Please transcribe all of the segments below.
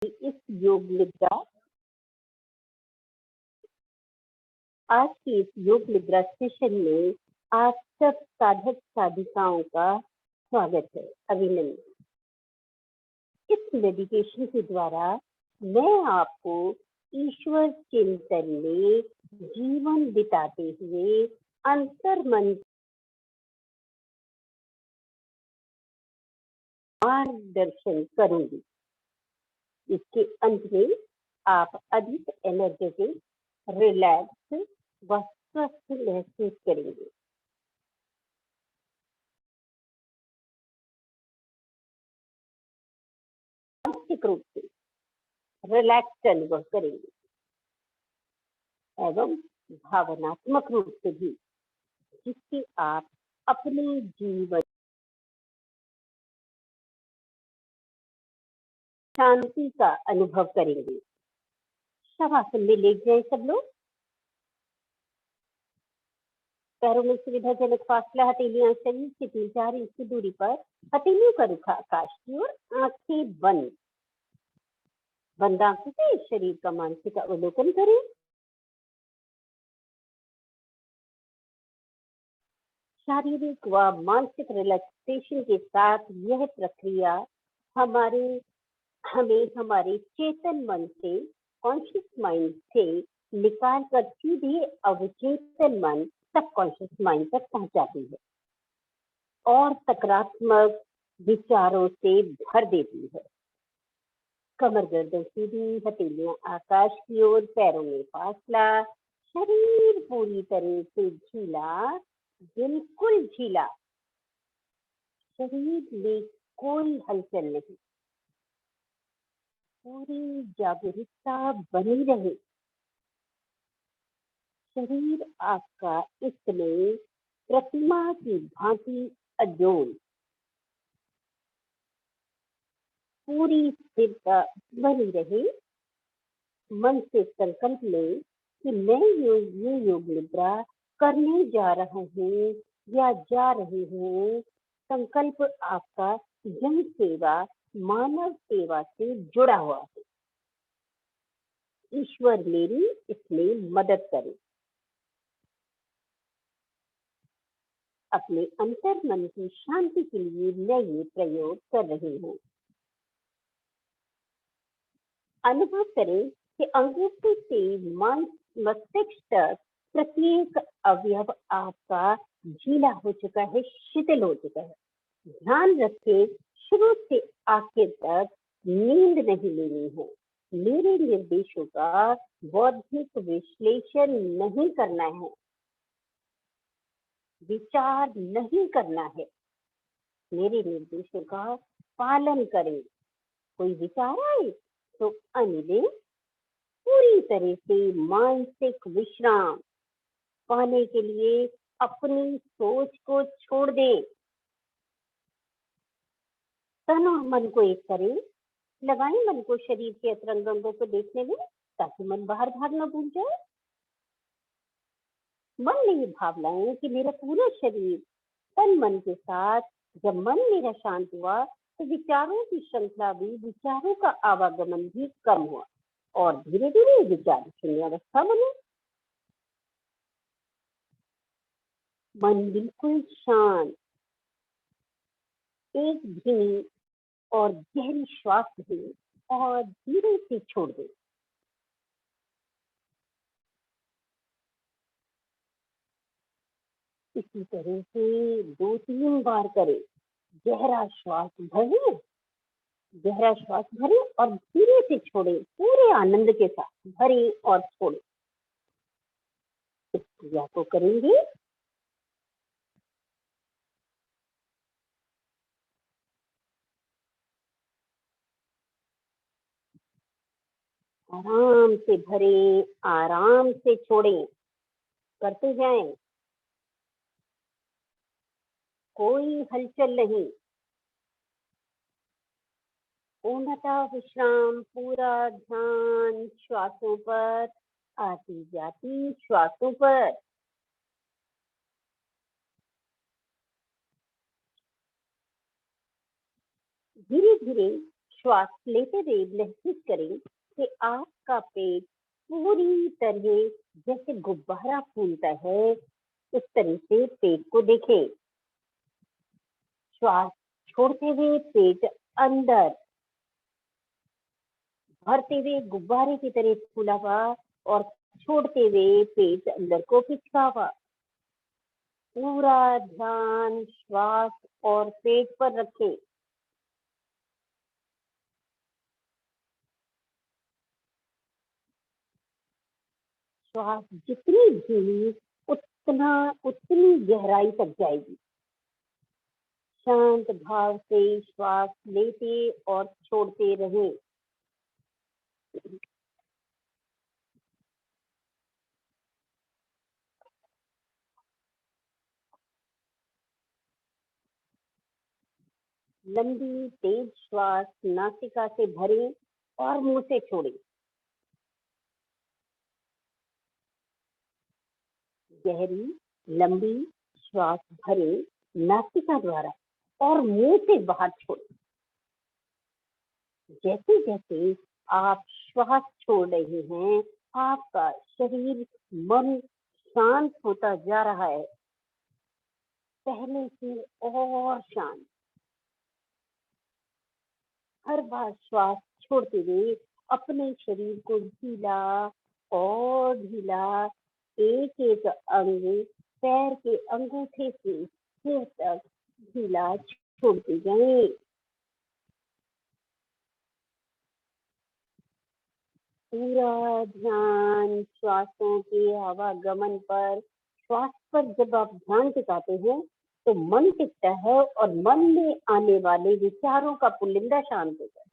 इस योग निद्रा आज की इस योग निद्रा सेशन में आप सब साधक साधिकाओं का स्वागत है, अभिनंदन। इस मेडिटेशन के द्वारा मैं आपको ईश्वर चिंतन में जीवन बिताते हुए अंतर्मन मार्गदर्शन करूंगी। इसके अंत में आप अधिक एनर्जेटिक, रिलैक्स व स्वस्थ महसूस करेंगे। मानसिक रूप से रिलैक्स अनुभव करेंगे एवं भावनात्मक रूप से भी, जिससे आप अपने जीवन शांति का अनुभव करेंगे। शवासन में लेट जाए सब लोग। पैरों में सुविधाजनक फासला, हथेलियां शरीर से 3-4 इंच की दूरी पर, हथेलियों का रुख आकाश की ओर, आंखें बंद। बंद आंखों से शरीर का मानसिक अवलोकन करें। शारीरिक व मानसिक रिलैक्सेशन के साथ यह प्रक्रिया हमें हमारे चेतन मन से, कॉन्शियस माइंड से निकाल कर सीधे अवचेतन मन, सबकॉन्शियस माइंड तक पहुंचाती है और सकारात्मक विचारों से भर देती है। कमर गर्दन सीधी, हथेलियां आकाश की ओर, पैरों में फासला, शरीर पूरी तरह से ढीला, बिल्कुल ढीला। शरीर में कोई हलचल नहीं, पूरी जागरूकता बनी रहे। शरीर आपका इस समय प्रतिमा की भांति अडोल, पूरी स्थिरता बनी रहे। मन से संकल्प लें कि मैं ये योग निद्रा करने जा रहा हूँ या जा रही हूँ। संकल्प आपका जन सेवा, मानव सेवा से जुड़ा हुआ है। ईश्वर मेरी इसमें मदद करे। अपने अंतर मन की शांति के लिए मैं ये प्रयोग कर रही हूँ। अनुभव करें कि अंगूठे से मस्तिष्क तक प्रत्येक अवयव आपका ढीला हो चुका है, शिथिल हो चुका है। ध्यान रखें, शुरू से आखिर तक नींद नहीं लेनी है। मेरे निर्देशों का बौद्धिक विश्लेषण नहीं करना है, विचार नहीं करना है। मेरे निर्देशों का पालन करें। कोई विचार आए तो अन्य पूरी तरह से मानसिक विश्राम पाने के लिए अपनी सोच को छोड़ दें। तन और मन को एक करें। लगाएं मन को शरीर के अंतरंग अंगों को देखने में, ताकि मन बाहर भागना भूल जाए। मन में ये भाव लाएं कि मेरा पूरा शरीर तन मन के साथ, जब मन मेरा शांत हुआ तो विचारों की श्रृंखला भी, विचारों का आवागमन भी कम हुआ और धीरे धीरे विचार शून्य अवस्था बनी। मन बिल्कुल शांत। एक धीमी और गहरी श्वास लें और धीरे से छोड़ दें। इसी तरह से 2-3 बार करें। गहरा श्वास भरें, गहरा श्वास भरें और धीरे से छोड़ें। पूरे आनंद के साथ भरें और छोड़ें। इस क्रिया को करेंगे। आराम से भरें, आराम से छोड़ें, करते जाएं। कोई हलचल नहीं, पूर्णतः विश्राम, पूरा ध्यान श्वासों पर, आती जाती श्वासों पर। धीरे धीरे श्वास लेते हुए महसूस करें कि आपका पेट पूरी तरह जैसे गुब्बारा फूलता है, इस तरह से पेट को देखें। श्वास छोड़ते हुए पेट अंदर भरते हुए गुब्बारे की तरह फूला हुआ और छोड़ते हुए पेट अंदर को खिंचता हुआ। पूरा ध्यान श्वास और पेट पर रखें। श्वास जितनी धीमी उतनी गहराई तक जाएगी। शांत भाव से श्वास लेते और छोड़ते रहें। लंबी तेज श्वास नासिका से भरें और मुंह से छोड़ें। गहरी लंबी श्वास भरें नासिका द्वारा और मुंह से बाहर छोड़ें। जैसे जैसे आप श्वास छोड़ रहे हैं, आपका शरीर मन शांत होता जा रहा है, पहले से और शांत। हर बार श्वास छोड़ते हुए अपने शरीर को ढीला और ढीला, एक एक अंग पैर के अंगूठे से सिर तक ढीला छोड़ते जाएं। पूरा ध्यान श्वासों के आवागमन पर। श्वास पर जब आप ध्यान टिकाते हैं तो मन टिकता है और मन में आने वाले विचारों का पुलिंदा शांत होता है।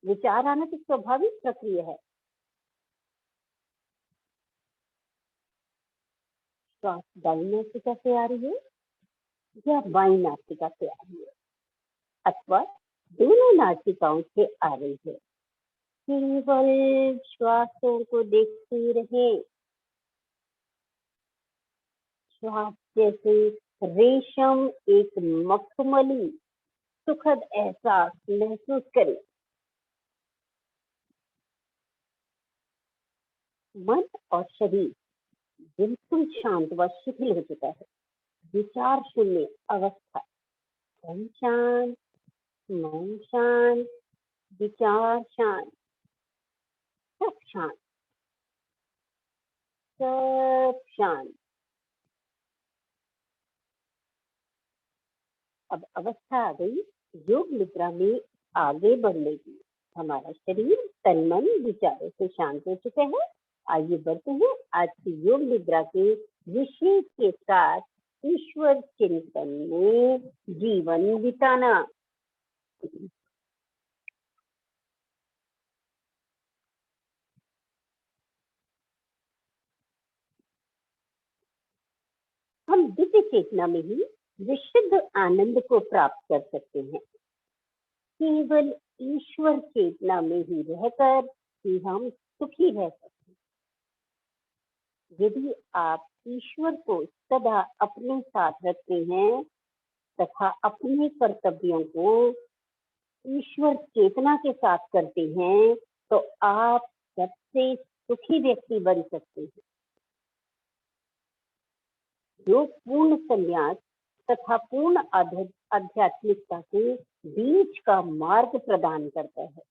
विचार आना तो स्वाभाविक प्रक्रिया है। श्वास दाहिनी नासिका से आ रही है या बाईं नासिका से आ रही है अथवा दोनों नासिकाओं से आ रही है, केवल श्वासों को देखते रहें। श्वास जैसे रेशम एक मखमली सुखद एहसास महसूस करें। मन और शरीर बिल्कुल शांत व शिथिल हो चुका है। विचार शून्य अवस्था। मन शांत, मन शांत, विचार शांत, सब शांत, सब शांत। अब अवस्था आ गई योग निद्रा में आगे बढ़ने की। हमारा शरीर तन मन विचारों से शांत हो चुके हैं। आइए बढ़ते हैं आज की योग निद्रा के विषय के साथ। ईश्वर चिंतन में जीवन बिताना। हम दिव्य चेतना में ही विशुद्ध आनंद को प्राप्त कर सकते हैं। केवल ईश्वर चेतना में ही रहकर ही हम सुखी रह सकते हैं। यदि आप ईश्वर को सदा अपने साथ रखते हैं तथा अपने कर्तव्यों को ईश्वर चेतना के साथ करते हैं तो आप सबसे सुखी व्यक्ति बन सकते हैं। जो पूर्ण संन्यास तथा पूर्ण आध्यात्मिकता के बीच का मार्ग प्रदान करता है।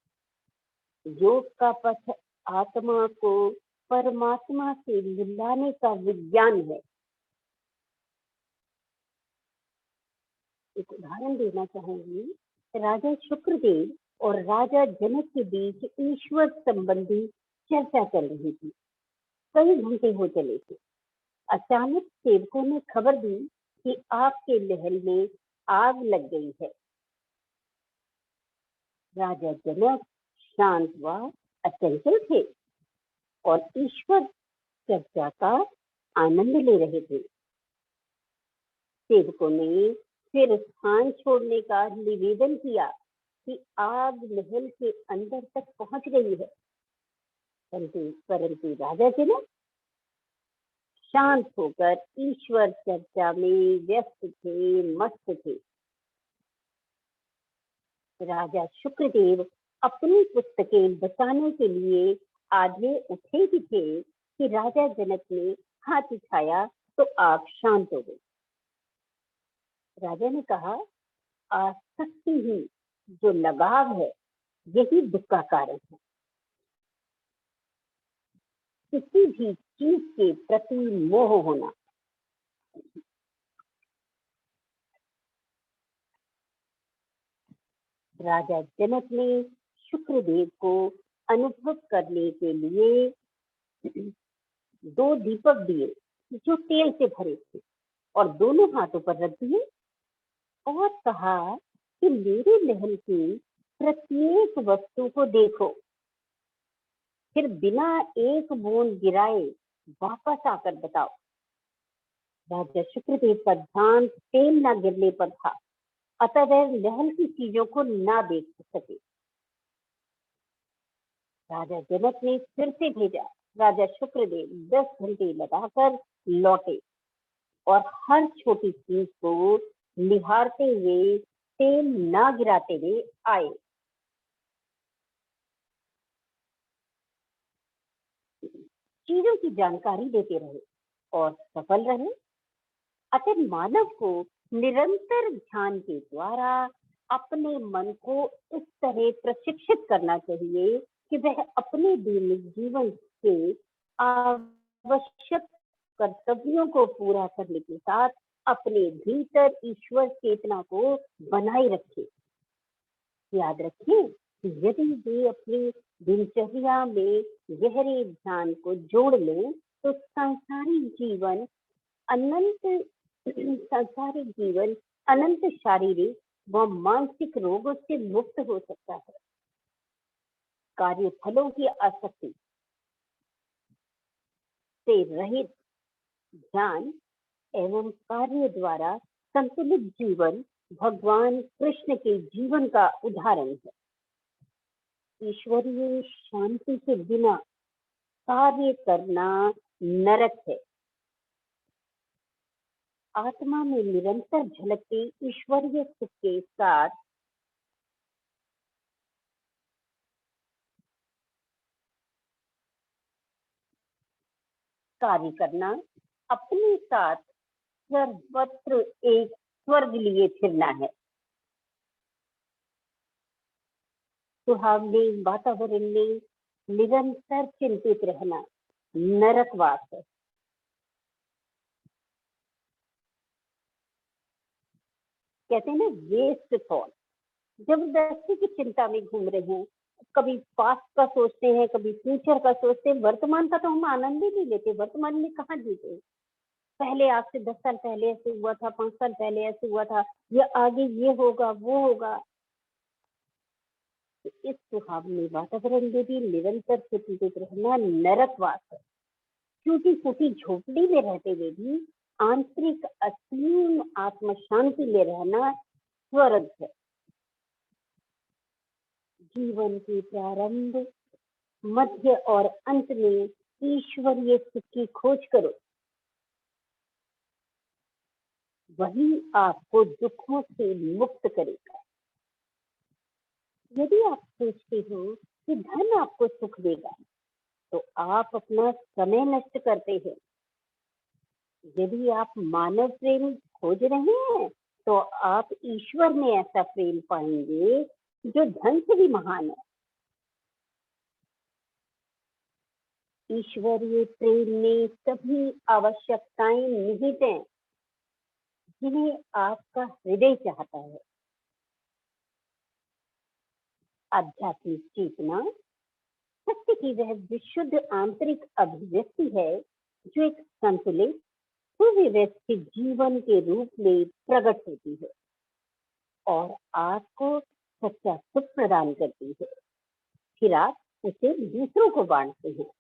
योग का पथ आत्मा को परमात्मा से मिलाने का विज्ञान है। एक उदाहरण देना चाहूंगी। राजा शुक्रदेव और राजा जनक के बीच ईश्वर संबंधी चर्चा चल रही थी। कई घंटे हो चले थे। अचानक सेवकों ने खबर दी कि आपके महल में आग लग गई है। राजा जनक शांत व अचंचल थे और ईश्वर चर्चा का आनंद ले रहे थे। सेवकों ने फिर स्थान छोड़ने का निवेदन किया कि आग महल के अंदर तक पहुंच गई है। परंतु राजा जनक शांत होकर ईश्वर चर्चा में व्यस्त थे, मस्त थे। राजा शुक्रदेव अपनी पुस्तकें बचाने के लिए आगे उठे ही थे कि राजा जनक ने हाथ उठाया तो आग शांत हो गई। राजा ने कहा, आसक्ति ही, जो लगाव है, यही दुख का कारण है। किसी भी चीज के प्रति मोह होना। राजा जनक ने शुक्रदेव को अनुभव करने के लिए 2 दीपक दिए जो तेल से भरे थे और दोनों हाथों पर रख दिए और कहा कि मेरे महल की प्रत्येक वस्तु को देखो, फिर बिना एक बूंद गिराए वापस आकर बताओ। राजा शुक्रदेव का ध्यान तेल न गिरने पर था, अतः वह महल की चीजों को ना देख सके। राजा जनक ने फिर से भेजा। राजा शुक्रदेव 10 घंटे लगाकर लौटे और हर छोटी चीज को निहारते हुए, तेल ना गिराते हुए आए। चीजों की जानकारी देते रहे और सफल रहे। अतः मानव को निरंतर ध्यान के द्वारा अपने मन को इस तरह प्रशिक्षित करना चाहिए कि वह अपने दैनिक जीवन के आवश्यक कर्तव्यों को पूरा करने के साथ अपने भीतर ईश्वर चेतना को बनाए रखे। याद रखें कि यदि वे अपनी दिनचर्या में गहरे ध्यान को जोड़ लें तो सांसारिक जीवन अनंत शारीरिक व मानसिक रोगों से मुक्त हो सकता है। कार्य फलों की आसक्ति से रहित ध्यान एवं कार्य द्वारा संतुलित जीवन भगवान कृष्ण के जीवन का उदाहरण है। ईश्वरीय शांति के बिना कार्य करना नरक है। आत्मा में निरंतर झलकते ईश्वरीय सुख के साथ कार्य करना अपने साथ सर्वत्र एक स्वर्ग लिए फिरना है। सुहावने वातावरण में निरंतर चिंतित रहना नरकवास है। कहते हैं ना, वेस्ट थॉट। जबरदस्ती की चिंता में घूम रहे हैं, कभी पास्ट का सोचते हैं, कभी फ्यूचर का सोचते हैं, वर्तमान का तो हम आनंद ही नहीं लेते। वर्तमान में कहाँ जीते? पहले आज से 10 साल पहले ऐसे हुआ था, 5 साल पहले ऐसे हुआ था, ये आगे ये होगा वो होगा। तो इस सुहावने वातावरण में भी निरंतर चिंतित रहना नरकवास है। टूटी फूटी झोपड़ी में रहते हुए भी आंतरिक असीम आत्म शांति में रहना स्वर्ग है। जीवन के प्रारंभ, मध्य और अंत में ईश्वरीय सुख की खोज करो, वही आपको दुखों से मुक्त करेगा। यदि आप सोचते हो कि धन आपको सुख देगा तो आप अपना समय नष्ट करते हैं। यदि आप मानव प्रेम खोज रहे हैं तो आप ईश्वर में ऐसा प्रेम पाएंगे जो धन से भी महान है। ईश्वरीय प्रेम में सभी आवश्यकताएं निहित हैं जिन्हें आपका हृदय चाहता है। आध्यात्मिक चेतना सत्य की वह विशुद्ध आंतरिक अभिव्यक्ति है जो एक संतुलित सुव्यवस्थित जीवन के रूप में प्रकट होती है और आपको सच्चा सुख प्रदान करती है। फिर आप उसे दूसरों को बांटते हैं।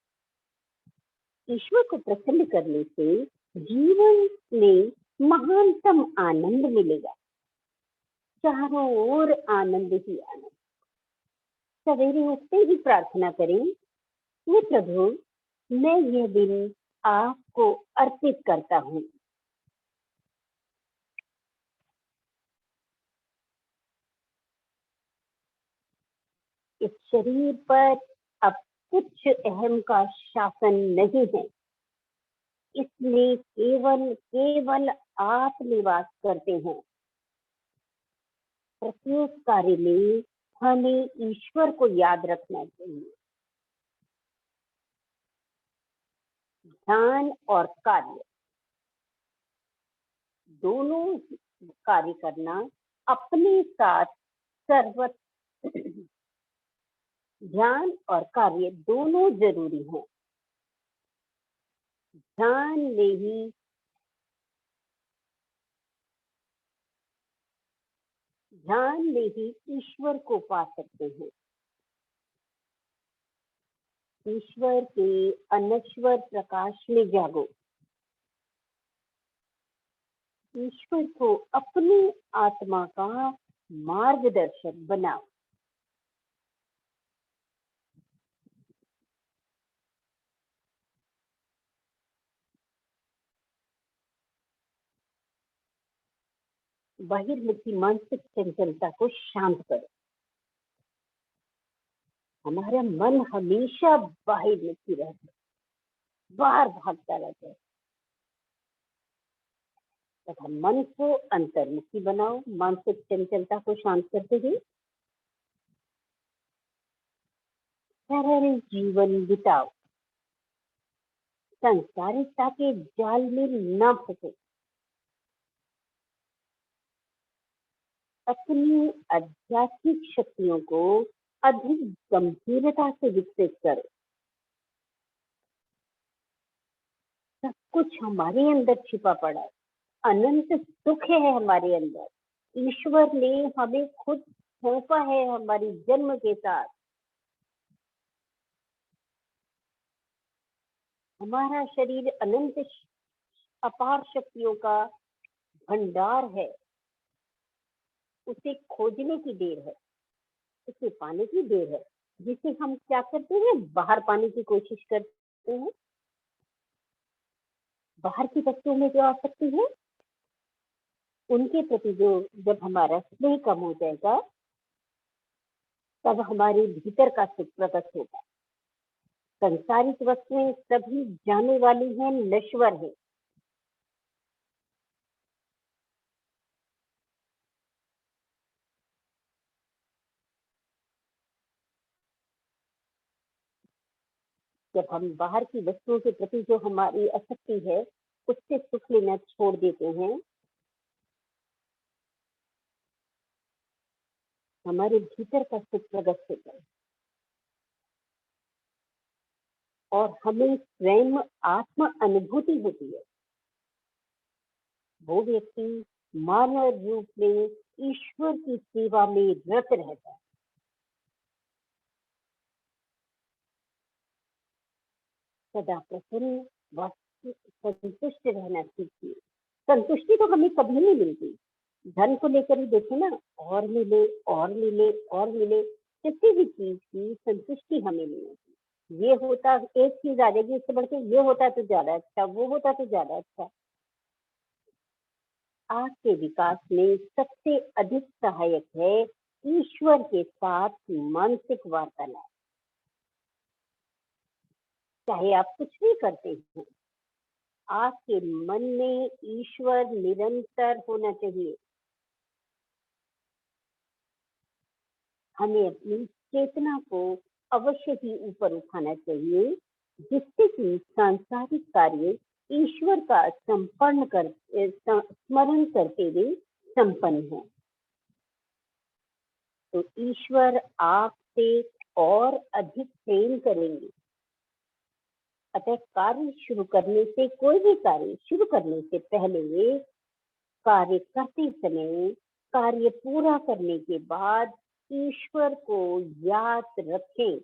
ईश्वर को प्रसन्न करने से जीवन में महानतम आनंद मिलेगा। चारों ओर आनंद ही आनंद। सवेरे उठते ही प्रार्थना करें, हे प्रभु, मैं यह दिन आपको अर्पित करता हूँ। शरीर पर अब कुछ अहम का शासन नहीं है, इसमें केवल केवल आप निवास करते हैं। प्रत्येक कार्य में हमें ईश्वर को याद रखना चाहिए। ध्यान और कार्य दोनों कार्य करना अपने साथ सर्वत्र ध्यान और कार्य दोनों जरूरी हैं। ध्यान में ही ईश्वर को पा सकते हैं। ईश्वर के अनश्वर प्रकाश में जागो। ईश्वर को अपनी आत्मा का मार्गदर्शक बनाओ। बहिर्मुखी मानसिक चंचलता को शांत करो। हमारा मन हमेशा बाहिर्मुखी रहता है, बाहर भागता रहता है। तथा मन को अंतर्मुखी बनाओ। मानसिक चंचलता को शांत करते हुए सरल जीवन बिताओ। संसारिकता के जाल में न फंसे। अपनी आध्यात्मिक शक्तियों को अधिक गंभीरता से विकसित करो। सब कुछ हमारे अंदर छिपा पड़ा है। अनंत सुख है हमारे अंदर। ईश्वर ने हमें खुद सौंपा है हमारी जन्म के साथ। हमारा शरीर अनंत अपार शक्तियों का भंडार है। उसे खोजने की देर है, उसे पाने की देर है, जिसे हम क्या करते हैं, बाहर पाने की कोशिश करते हैं। बाहर की वस्तुओं में जो आसक्ति है, उनके प्रति जो जब हमारा स्नेह कम हो जाएगा, तब हमारे भीतर का सुख प्रकट होगा। संसारिक वस्तुएं सभी जाने वाली हैं, नश्वर है। जब हम बाहर की वस्तुओं के प्रति जो हमारी आसक्ति है, उससे सुख लेना छोड़ देते हैं, हमारे भीतर का सुख प्रकट होता है और हमें स्वयं आत्म अनुभूति होती है। वो व्यक्ति मानव रूप में ईश्वर की सेवा में रत रहता है। सदा प्रसन्न व संतुष्ट रहना सीखिए। संतुष्टि तो हमें कभी नहीं मिलती। धन को लेकर ही देखे ना, और मिले और मिले और मिले, किसी भी चीज की संतुष्टि हमें नहीं होती। ये होता, एक चीज आ जाएगी, इससे बढ़ के ये होता तो ज्यादा अच्छा, वो होता तो ज्यादा अच्छा। आपके विकास में सबसे अधिक सहायक है ईश्वर के साथ मानसिक वार्तालाप। चाहे आप कुछ भी करते हैं, आपके मन में ईश्वर निरंतर होना चाहिए। हमें अपनी चेतना को अवश्य ही ऊपर उठाना चाहिए, जिससे कि सांसारिक कार्य ईश्वर का स्मरण करते हुए संपन्न हो। तो ईश्वर आपसे और अधिक प्रेम करेंगे। अतः कार्य शुरू करने से, कोई भी कार्य शुरू करने से पहले, कार्य करते समय, कार्य पूरा करने के बाद ईश्वर को याद रखें।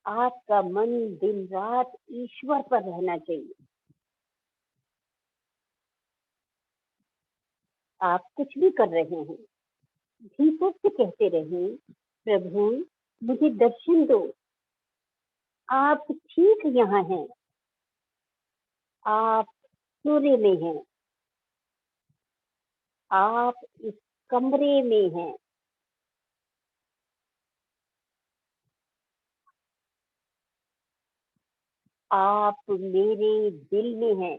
आपका मन दिन रात ईश्वर पर रहना चाहिए। आप कुछ भी कर रहे हैं, भीतर से कहते रहें, प्रभु मुझे दर्शन दो, आप ठीक यहाँ हैं, आप सूर्य में हैं, आप इस कमरे में हैं। आप मेरे दिल में हैं।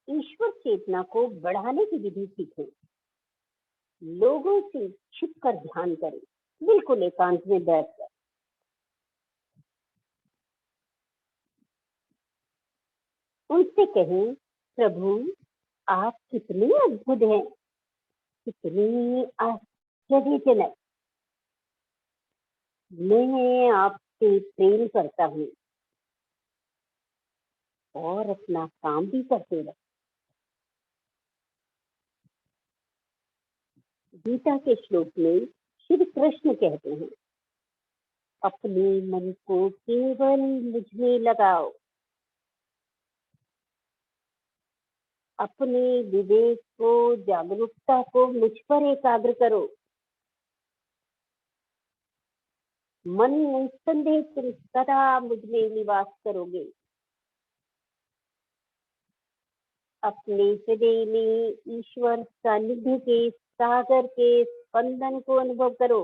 ईश्वर चेतना को बढ़ाने की विधि सीखें। लोगों से छिपकर ध्यान करें, बिल्कुल एकांत में बैठकर। उनसे कहें, प्रभु आप कितने अद्भुत हैं, कितने आश्चर्यजनक। मैं आपसे प्रेम करता हूँ और अपना काम भी करते रह। गीता के श्लोक में श्री कृष्ण कहते हैं, अपने मन को केवल मुझ में लगाओ, अपने विवेक को, जागरूकता को मुझ पर एकाग्र करो। मन निस्संदेह तुम सदा मुझ में निवास करोगे। अपने हृदय में ईश्वर सानिध्य के सागर के स्पंदन को अनुभव करो।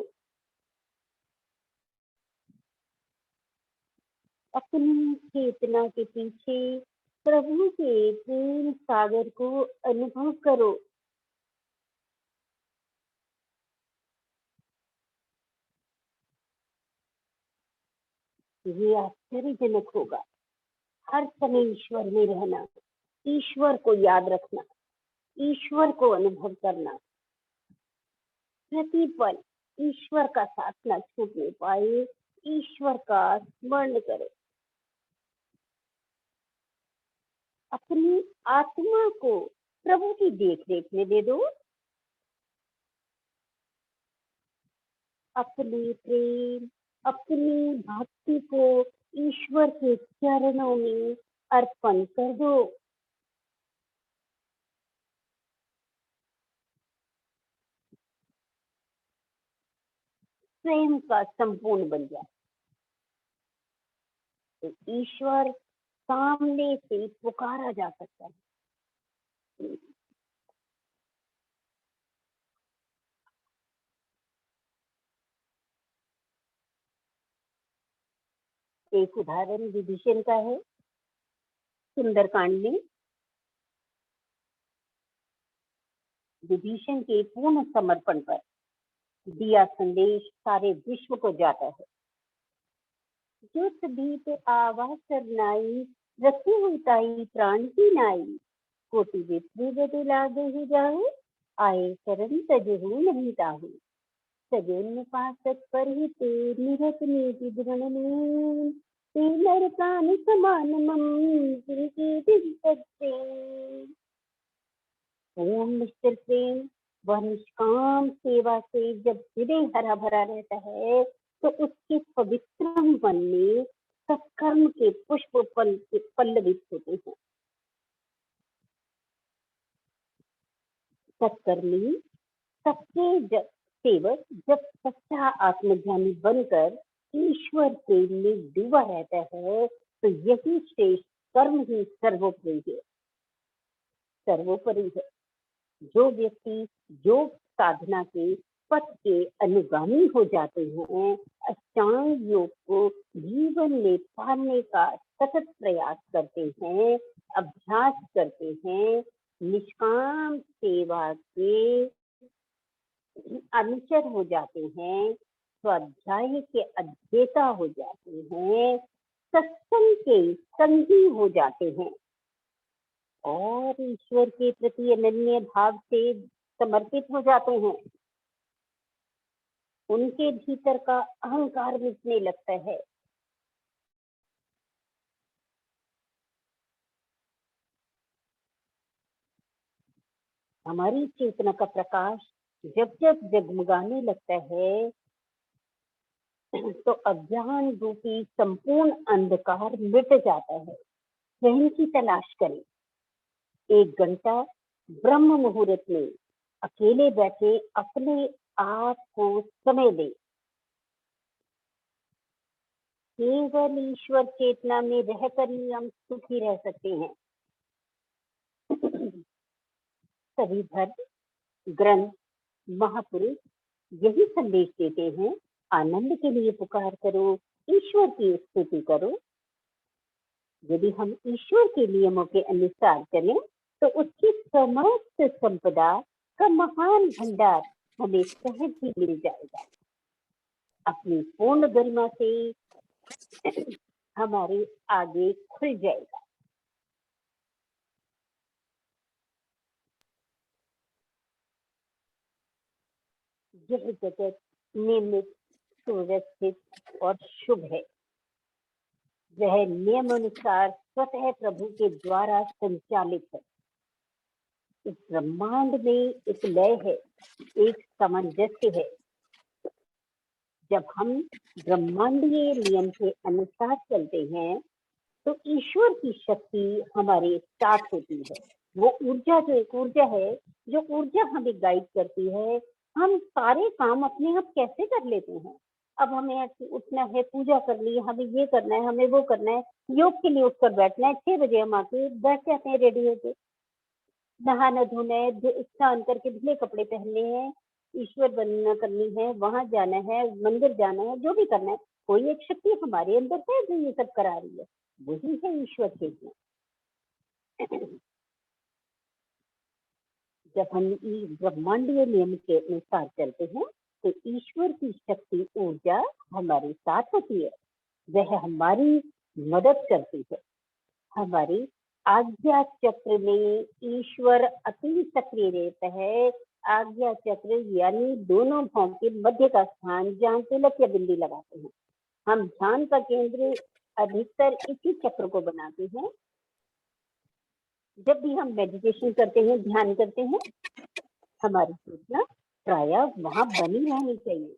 अपनी चेतना के पीछे प्रभु के प्रेम सागर को अनुभव करो। ये आश्चर्यजनक होगा। हर समय ईश्वर में रहना, ईश्वर को याद रखना, ईश्वर को अनुभव करना। प्रतिपल ईश्वर का साथ न छूटने पाए, ईश्वर का स्मरण करो। अपनी आत्मा को प्रभु की देख रेख में दे दो। अपने प्रेम, अपनी भक्ति को ईश्वर के चरणों में अर्पण कर दो। स्वयं का संपूर्ण बन जाए तो ईश्वर सामने से पुकारा जा सकता है। एक उदाहरण विभीषण का है। सुंदरकांड में विभीषण के पूर्ण समर्पण पर दिया संदेश सारे विश्व को जाता है। जुत दीप आवा सरनाई, रखी हुई ताई प्राण की नाई, कोटि विप्र बदु लागे ही जाहु, आए शरण तजहु नहीं ताहु। सजन पासत पर ही ते निरत नीति ध्रुवन में, ते नर प्राण समान मम, जिनके दिल सच्चे। ओम मिस्टर प्रेम वह निष्काम सेवा से जब हृदय हरा भरा रहता है तो उसके पवित्र मन में सत्कर्म के पुष्प पल्लवित होते हैं। सत्कर्मी सच्चे सेवक जब सच्चा आत्मज्ञानी बनकर ईश्वर प्रेम में डूबा रहता है तो यही श्रेष्ठ कर्म ही सर्वोपरि है। जो व्यक्ति योग साधना के पथ के अनुगामी हो जाते हैं, अष्टांग योग को जीवन में पालने का सतत प्रयास करते हैं, अभ्यास करते हैं, निष्काम सेवा के अनुचर हो जाते हैं, स्वाध्याय के अध्येता हो जाते हैं, सत्संग के संगी हो जाते हैं और ईश्वर के प्रति अनन्य भाव से समर्पित हो जाते हैं। उनके भीतर का अहंकार मिटने लगता है। हमारी चेतना का प्रकाश जब जब जगमगाने लगता है तो अज्ञान रूपी संपूर्ण अंधकार मिट जाता है। स्वयं की तलाश करें। 1 घंटा ब्रह्म मुहूर्त में अकेले बैठे अपने आप को समय दें। केवल ईश्वर चेतना में रहकर ही हम सुखी रह सकते हैं। सभी धर्म ग्रंथ महापुरुष यही संदेश देते हैं, आनंद के लिए पुकार करो, ईश्वर की स्तुति करो। यदि हम ईश्वर के नियमों के अनुसार चलें तो उसकी समस्त संपदा का महान भंडार हमें सहज ही मिल जाएगा। अपनी पूर्ण गरिमा से हमारे आगे खुल जाएगा। यह जगत नियमित, सुव्यवस्थित और शुभ है। वह नियम अनुसार स्वतः प्रभु के द्वारा संचालित है। इस ब्रह्मांड में एक लय है, एक सामंजस्य है। जब हम ब्रह्मांडीय नियम के अनुसार चलते हैं तो ईश्वर की शक्ति हमारे साथ होती है। वो ऊर्जा जो एक ऊर्जा है, जो ऊर्जा हमें गाइड करती है, हम सारे काम अपने आप कैसे कर लेते हैं। अब हमें उठना है, पूजा करनी है, हमें ये करना है, हमें वो करना है, योग के लिए उठकर बैठना है, 6 बजे हम आके बैठ जाते हैं रेडी होके, नहाना धोना है, स्नान करके धुले कपड़े पहनने हैं, ईश्वर वंदना करनी है, वहां जाना है, मंदिर जाना है, जो भी करना है। कोई एक शक्ति हमारे अंदर है जो ये सब करा रही है, वही है ईश्वर चेतना। जब हम ब्रह्मांडीय नियम के अनुसार चलते हैं तो ईश्वर की शक्ति ऊर्जा हमारे साथ होती है। वह हमारी मदद करती है। हमारी आज्ञा चक्र में ईश्वर अति सक्रिय रहता है। आज्ञा चक्र यानी दोनों भावों के मध्य का स्थान जहाँ तिलक या बिंदी लगाते हैं। हम ध्यान का केंद्र अधिकतर इसी चक्र को बनाते हैं। जब भी हम मेडिटेशन करते हैं, ध्यान करते हैं, हमारी सूचना प्रायः वहां बनी रहनी चाहिए।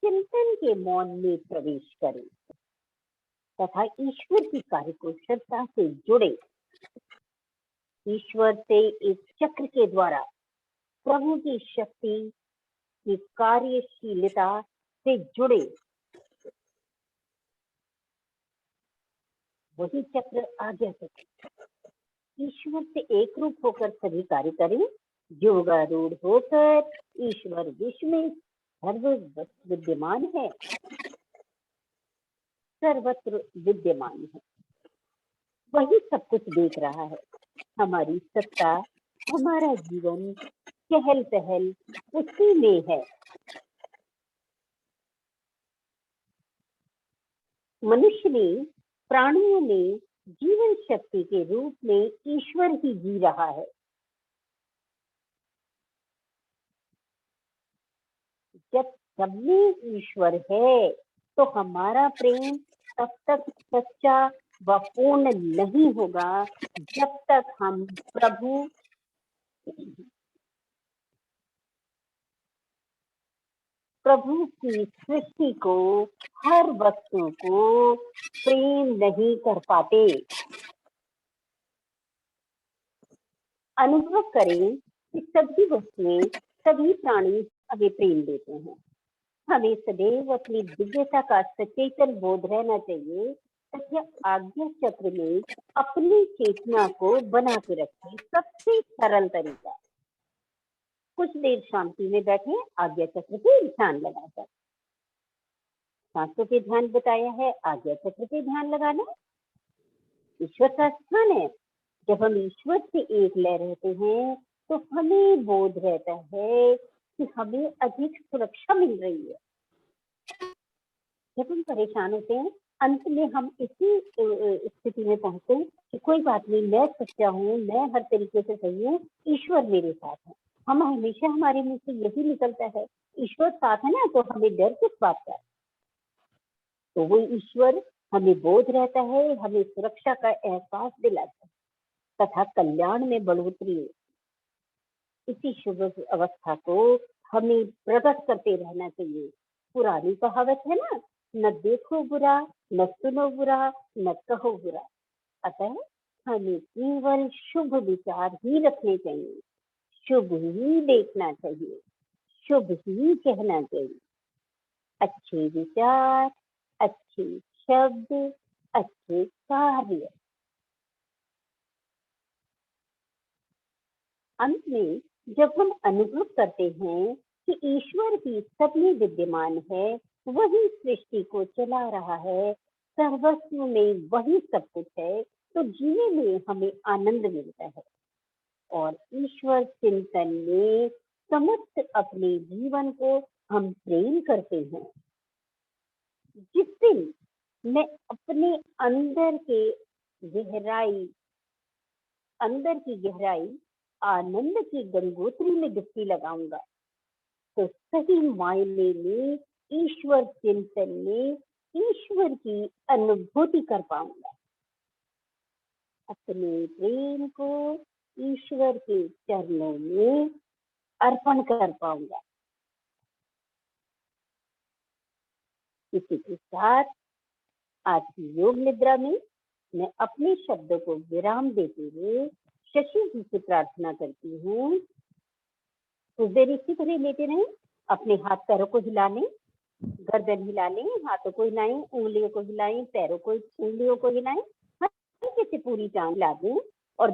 चिंतन के मौन में प्रवेश करें तथा ईश्वर की कार्यकुशलता से जुड़े। ईश्वर से इस चक्र के द्वारा प्रभु की शक्ति की कार्यशीलता से जुड़े। वही चक्र आज्ञा चक्र। ईश्वर से एक रूप होकर सभी कार्य करें। योगारूढ़ होकर ईश्वर विश्व में सर्वत्र विद्यमान है, सर्वत्र विद्यमान है। वही सब कुछ देख रहा है। हमारी सत्ता, हमारा जीवन, चहल पहल उसी में है। मनुष्य ने, प्राणियों ने जीवन शक्ति के रूप में ईश्वर ही जी रहा है। जब सब में ईश्वर है तो हमारा प्रेम तब तक सच्चा व पूर्ण नहीं होगा जब तक हम प्रभु की सृष्टि को, हर वस्तु को प्रेम नहीं कर पाते। अनुभव करें कि सभी वस्तुएं, सभी प्राणी हमें प्रेम देते हैं। हमें सदैव अपनी दिव्यता का सचेतन बोध रहना चाहिए तथा आज्ञा चक्र में अपनी चेतना को बना के रखें। सबसे सरल तरीका, कुछ देर शांति में बैठे, आज्ञा चक्र पे ध्यान लगाकर। सांसों पे ध्यान बताया है, आज्ञा चक्र पे ध्यान लगाना ईश्वर का स्थान है। जब हम ईश्वर से एक लय रहते हैं तो हमें बोध रहता है कि हमें अधिक सुरक्षा मिल रही है। जब हम परेशान होते हैं, अंत में हम इसी स्थिति में पहुंचते हैं कि कोई बात नहीं, मैं सच्चा हूँ, मैं हर तरीके से सही हूँ, ईश्वर मेरे साथ है। हम हमेशा, हमारे मुंह से यही निकलता है, ईश्वर साथ है ना, तो हमें डर किस बात का। तो वो ईश्वर हमें बोध रहता है, हमें सुरक्षा का एहसास दिलाता है तथा कल्याण में बढ़ोतरी। इसी शुभ अवस्था को हमें प्रकट करते रहना चाहिए। पुरानी कहावत है ना, न देखो बुरा, न सुनो बुरा, न कहो बुरा। अतः हमें केवल शुभ विचार ही रखने चाहिए, शुभ ही देखना चाहिए, शुभ ही कहना चाहिए। अच्छे विचार, अच्छी शब्द, अच्छे कार्य। अंत में जब हम अनुभव करते हैं कि ईश्वर भी सब में विद्यमान है, वही सृष्टि को चला रहा है, सर्वस्व में वही सब कुछ है, तो जीने में हमें आनंद मिलता है। और ईश्वर चिंतन में समस्त अपने जीवन को हम प्रेम करते हैं। जिस दिन मैं अपने गहराई अंदर की गहराई आनंद की गंगोत्री में डुबकी लगाऊंगा, तो सही मायने में ईश्वर चिंतन में ईश्वर की अनुभूति कर पाऊंगा। अपने प्रेम को ईश्वर के चरणों में अर्पण कर पाऊंगा। इसी के साथ आज की योग निद्रा में मैं अपने शब्दों को विराम देते हुए शशि जी से प्रार्थना करती हूँ, कुछ देर इसी तरह लेते रहें, अपने हाथ पैरों को हिला लें, गर्दन हिला लें, हाथों को हिलाएं, उंगलियों को हिलाएं, पैरों को उंगलियों को हिलाएं, हल्के से पूरी टांग हिला दें और